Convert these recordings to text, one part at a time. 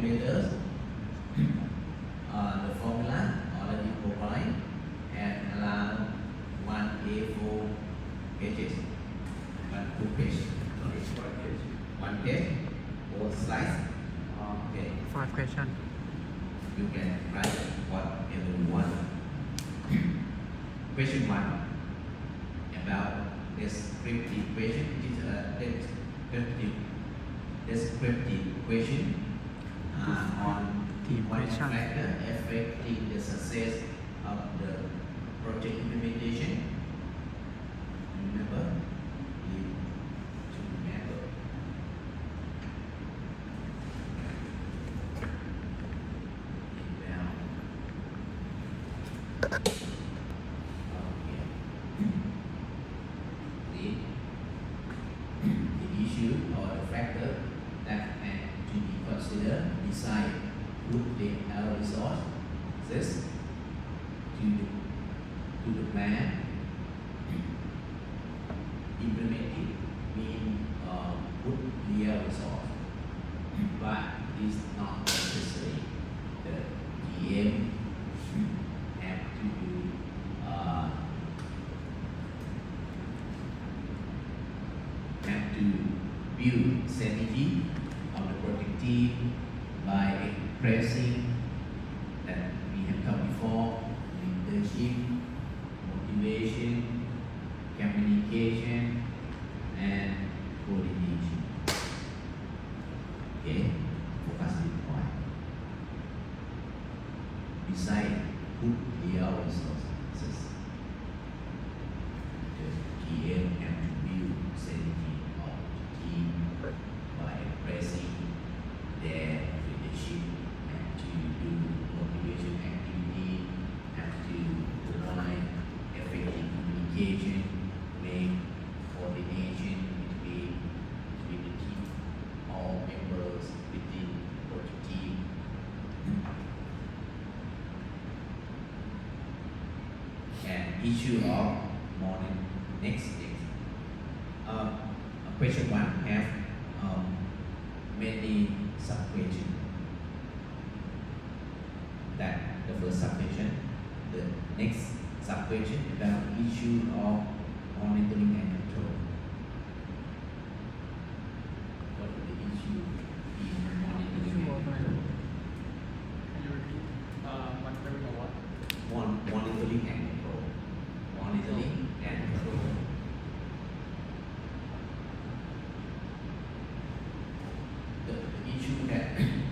calculators. The formula already provided and around 1 A4 pages, 2 pages, sorry, 1 page, both sides. Okay. 5 question. You can write whatever you want. Question 1 about descriptive question. It is a descriptive question on one factor affecting the success of the project implementation. Remember, you should remember. The issue or the factor that to be considered decide would the our resources to the plan implemented mean put real resource, but it's not necessary. The GM have to build synergy of the project team by expressing that we have come before leadership, motivation, communication, and coordination. Okay, focus on the point. Beside put real resources, the GM have to build synergy of the team by expressing their leadership, have to do motivation activity, have to provide effective communication, make coordination between the team, all members within the project team. And issue of morning next. Question 1 have many sub-questions. That the first sub-question. The next sub-question about issue of monitoring and control. What is the issue in monitoring and control? Can you repeat? Monitoring or what? Monitoring and control. Monitoring and control. The issue that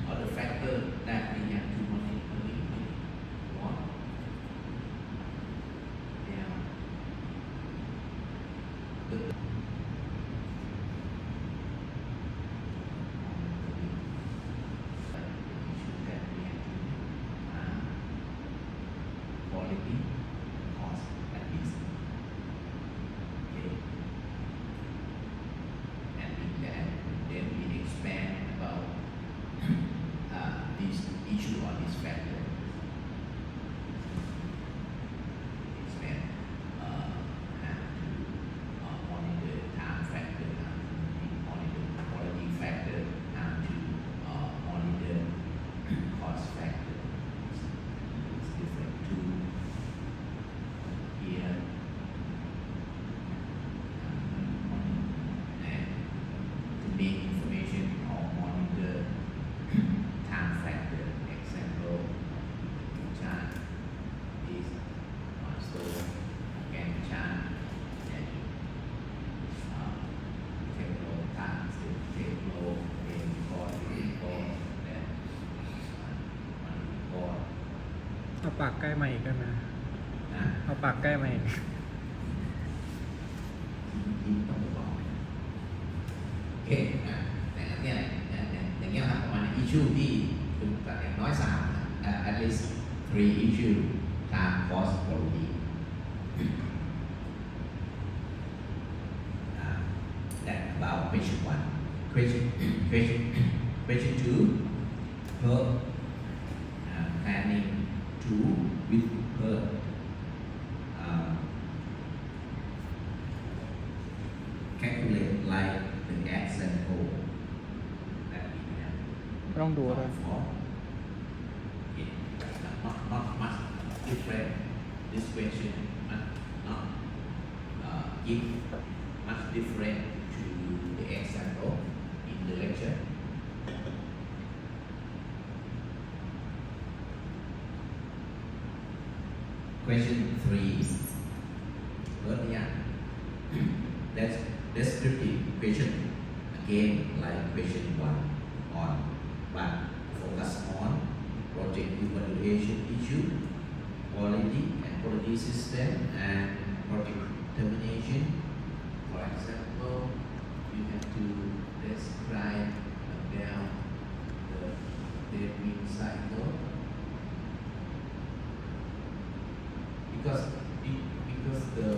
or the factor that we have to monitor one. Yeah. The issue that we have to quality, cost, and business. Okay. And in that, then we expand about this issue or this factor. Expand have to monitor time factor, have to monitor quality factor, have to monitor cost factor. It's different too. Here and to make information or monitor time factor. Example, chart is milestone, again chart, and table time, table, then report, then report. เอาปากใกล้มาอีกได้ไหม นะ เอาปากใกล้มาอีก ยิ้มต้องบอกโอเคแต่อันเนี้ยอย่างเงี้ยครับประมาณ issue ที่คืออย่างน้อย3 at least 3 issue time cost quality that about question 1 question 2 her planning to with her calculate like the example that we have. ต้อง ต้องดูอะไร form. It not much different. This question not give much different to the example in the lecture. Question 3. That's descriptive question. Again, like question 1 on, but focus on project evaluation issue, quality and quality system, and project termination. For example, you have to describe down the deadline cycle. Because the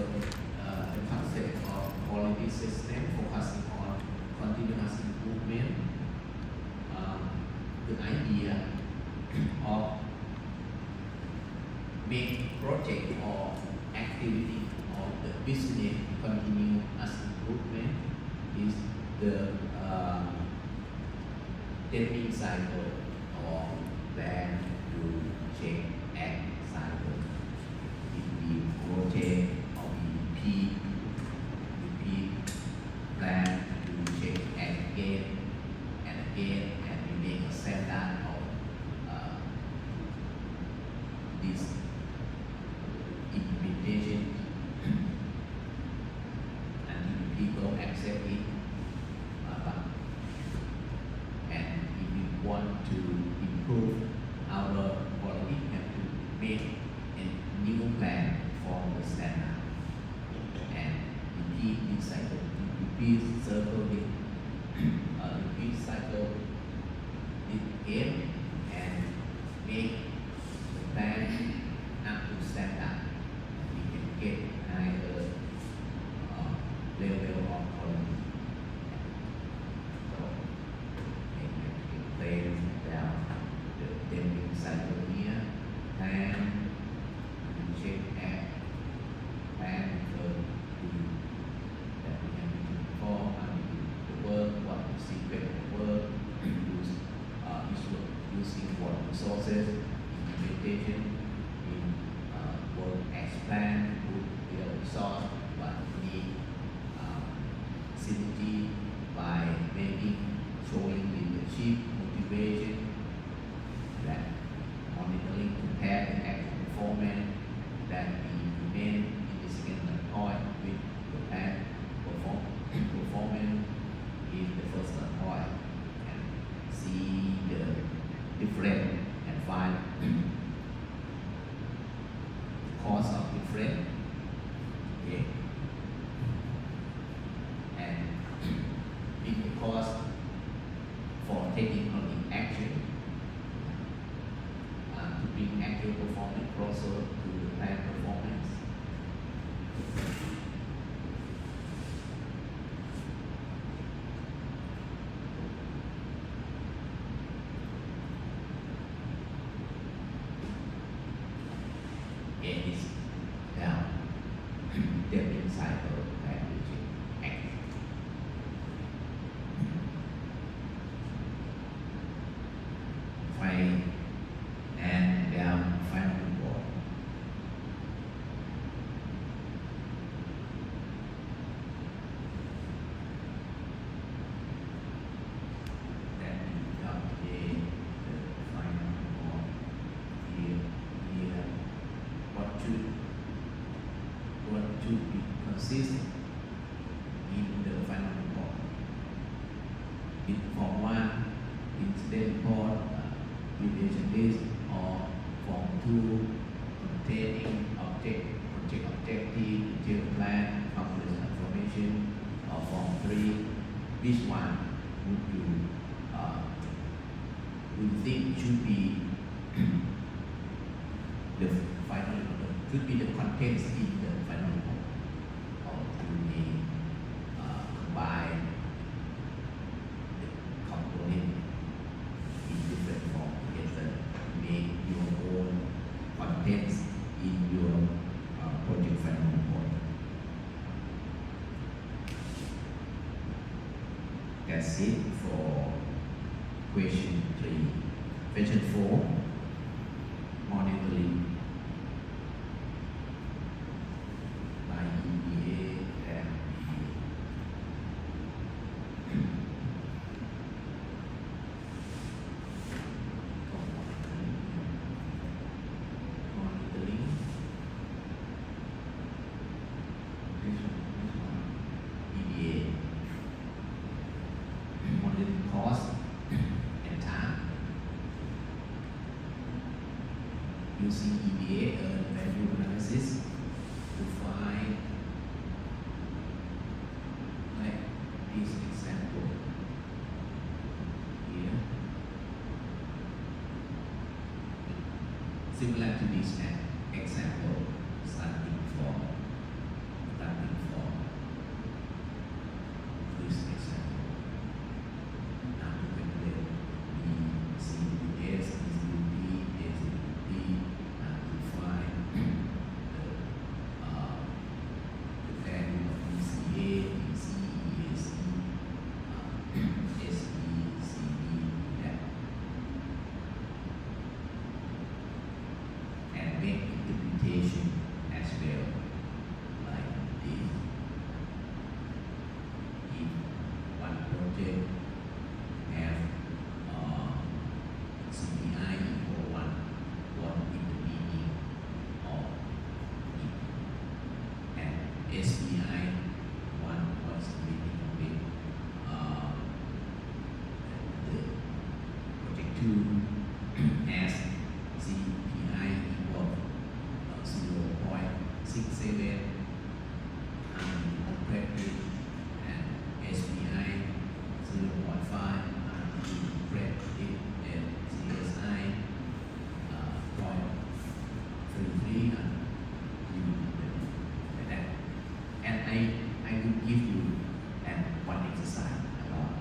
concept of quality system focusing on continuous improvement, the idea of make project or activity of the business continuous improvement is the deadline cycle or plan to check act cycle. If we rotate or we repeat plan to check again and again, and we make a standard of this implementation, and people accept it. And if we want to improve our quality, we have to make a new plan for the standard and repeat this cycle, repeat circle it, repeat cycle it again, and make the plan up to standard. We can get higher level of quality. So I explain down the deadline cycle here, and check at plan for that we have to perform, how we do the work, what the sequence of work, using what resources, implementation in work as planned, with the resource, but we need synergy by making, showing leadership, motivation, that monitoring, compare the actual performance that we implement in the second point with the plan performance in the first point, and see the difference and find the cause of difference. Okay, and in the cause for taking on the action to bring actual performance closer to the plan performance. And it's down deadline cycle and act. Find and down final report. That become the final report. Here, what should be consistent in the final report. In Form 1, incident report, deviation list, or Form 2, containing project objective, detailed plan, complex information, or Form 3, which one would you think should be the final report, should be the contents in the final report, or you may combine the component in different form together, make your own contents in your project final report. That's it for question 3. Question 4, monitoring by EBA and monitoring. This one, EBA. Monitoring cost and time. Using EBA earned value analysis to find like this example here. Similar to this example, starting from this example. Now to calculate BCS, BCP, ACP, and to find the value of BCA, BC, EAC, SB, CD, that, and make interpretation as well, like this. If one project have CPI equal 1, what is the meaning of it? And SPI 1, what's the meaning of it? The project 2 has CPI equal 0.67 uninterpreted and SPI 0.5 uninterpreted and CSI 0.33 like that. And I will give you one exercise about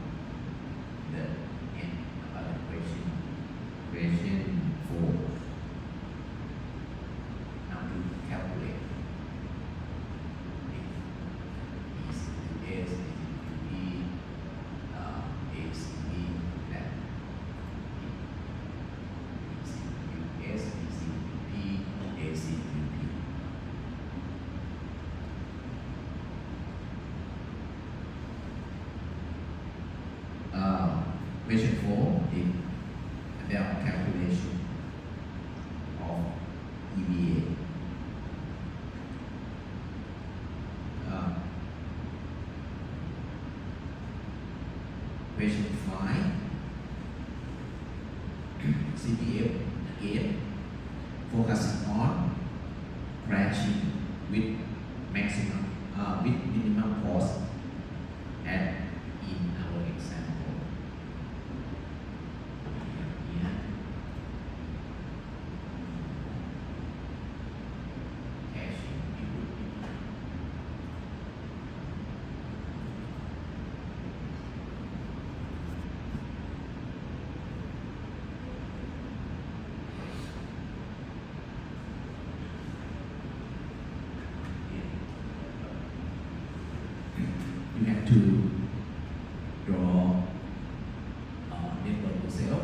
the question 4. Now to calculate ACB, ACB, that ACB, ACB. Question 4 is about calculation of EVA. Question 5, CPF again, focusing on crashing with minimum cost and in our example. Here. Caching you have to draw network yourself,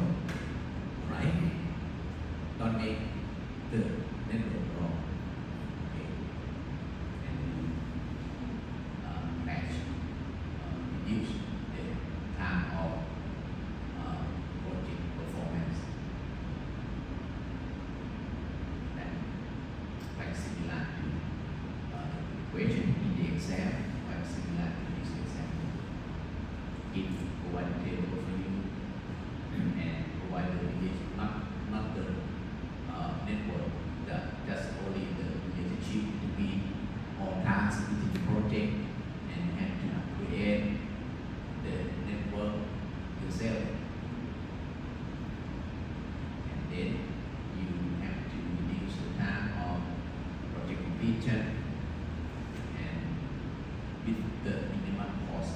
right? Don't make the network wrong. Okay. And you match, reduce the time of project performance. That quite similar to the equation in the exam, quite similar to this example. If provide a table for you and provide the relation, not the network, just only the relationship between all tasks within the project, and you have to create the network yourself. And then you have to reduce the time of project completion and with the minimum cost,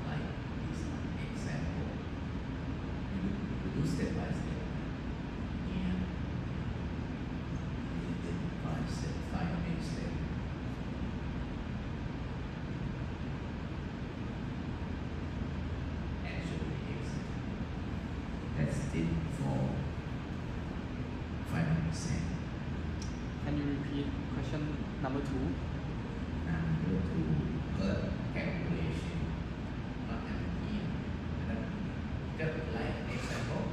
like this example. You do step by step. Here, the 5 main step. Actually, that's it for question number 2. Number 2, Earth calculation. Not here. Just like example.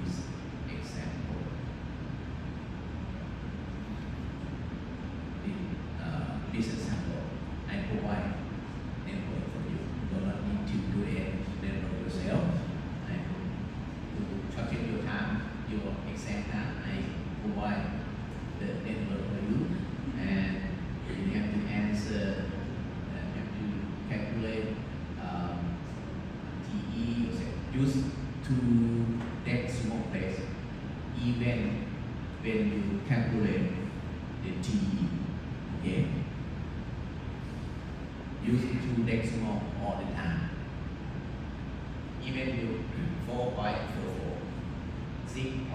This example. This example, I provide network for you. You do not need to do it network yourself. I to shorten your time, your exam time, I provide the network for you, and you have to answer, have to calculate TE, use two decimal place, even when you calculate the TE. Okay? Use two decimal all the time. Even you 4.44, 6.0,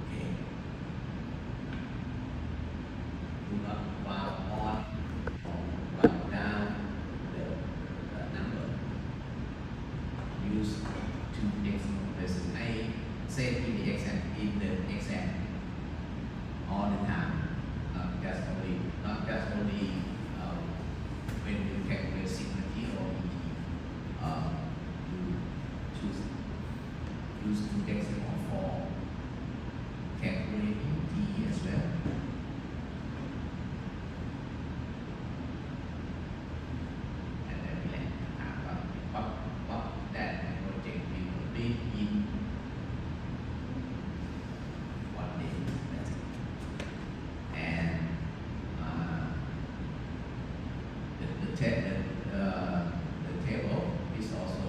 okay? Do not round on or round down the number. Use two decimal places. I said in the exam, all the time. Not just only when you calculate sigma-t or et. You use two decimal for calculating t as well. And then we let what that project will complete in 1 day. That's it. And the table is also